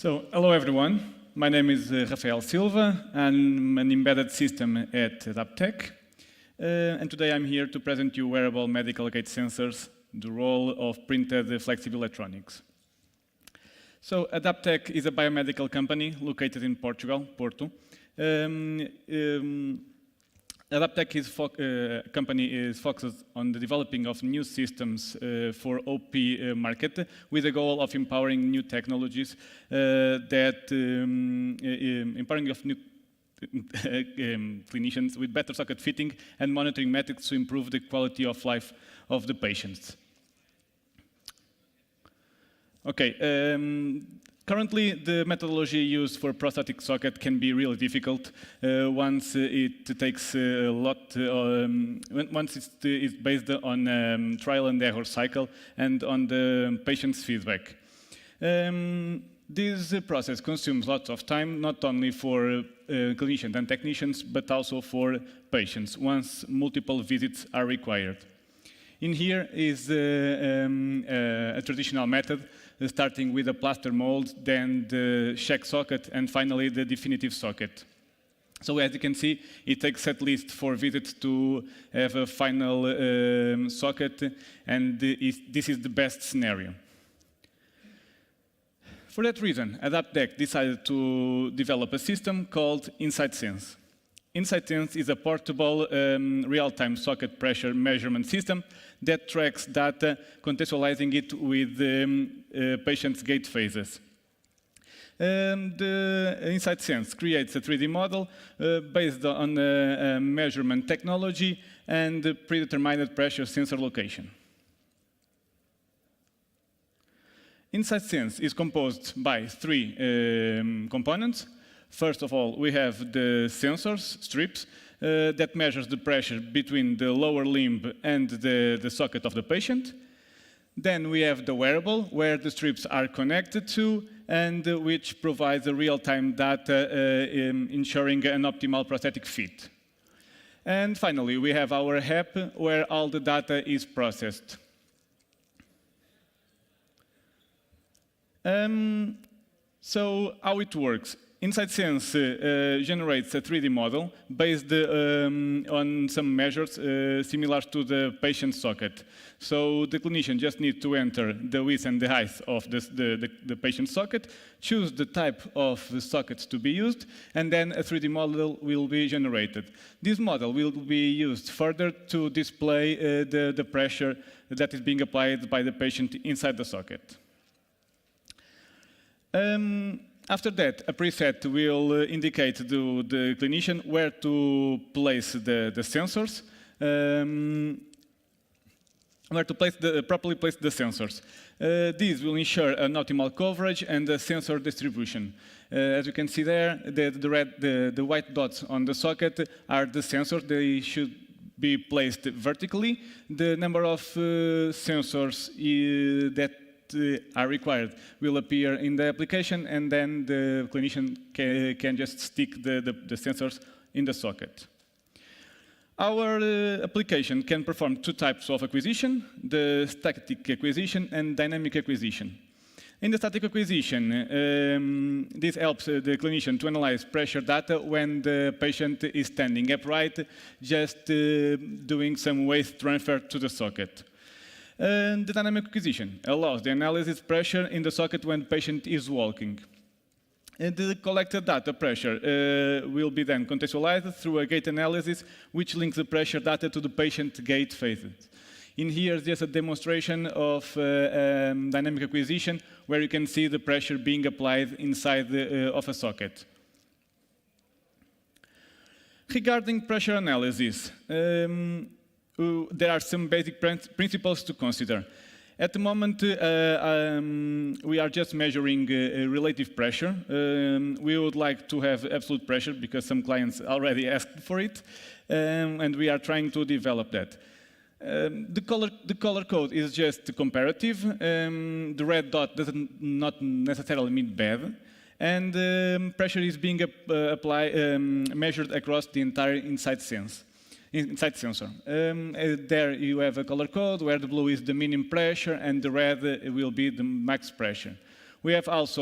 Hello everyone. My name is Rafael Silva. I'm an embedded system at Adapttech. And today I'm here to present you wearable medical gait sensors, the role of printed flexible electronics. Adapttech is a biomedical company located in Portugal, Porto. Adapttech company is focused on the developing of new systems for OP market with the goal of empowering new technologies empowering of new clinicians with better socket fitting and monitoring methods to improve the quality of life of the patients. Okay. Currently, the methodology used for prosthetic socket can be really difficult once it takes a lot. Once it's based on trial and error cycle and on the patient's feedback. This process consumes lots of time, not only for clinicians and technicians, but also for patients, once multiple visits are required. In here is a traditional method, starting with a plaster mold, then the check socket, and finally the definitive socket. So as you can see, it takes at least 4 visits to have a final socket, and this is the best scenario. For that reason, Adapttech decided to develop a system called InsightSense. InsightSense is a portable real-time socket pressure measurement system that tracks data, contextualizing it with patient's gait phases. The InsightSense creates a 3D model based on measurement technology and predetermined pressure sensor location. InsightSense is composed by 3 components. First of all, we have the sensors, strips, that measures the pressure between the lower limb and the socket of the patient. Then we have the wearable, where the strips are connected to, and which provides a real-time data ensuring an optimal prosthetic fit. And finally, we have our app, where all the data is processed. So how it works? InsightSense generates a 3D model based on some measures similar to the patient's socket. So the clinician just needs to enter the width and the height of the patient's socket, choose the type of the sockets to be used, and then a 3D model will be generated. This model will be used further to display the pressure that is being applied by the patient inside the socket. After that, a preset will indicate to the clinician where to place the sensors, properly place the sensors. This will ensure an optimal coverage and a sensor distribution. As you can see there, the white dots on the socket are the sensors. They should be placed vertically. The number of sensors that are required will appear in the application, and then the clinician can just stick the sensors in the socket. Our application can perform 2 types of acquisition, the static acquisition and dynamic acquisition. In the static acquisition, this helps the clinician to analyze pressure data when the patient is standing upright, just doing some weight transfer to the socket. The dynamic acquisition allows the analysis pressure in the socket when the patient is walking. And the collected data pressure will be then contextualized through a gait analysis, which links the pressure data to the patient gait phases. In here is just a demonstration of dynamic acquisition, where you can see the pressure being applied inside of a socket. Regarding pressure analysis, there are some basic principles to consider. At the moment, we are just measuring relative pressure. We would like to have absolute pressure because some clients already asked for it, and we are trying to develop that. The color code is just comparative. The red dot does not necessarily mean bad, and pressure is being measured across the entire inside sensor. There you have a color code where the blue is the minimum pressure and the red will be the max pressure. We have also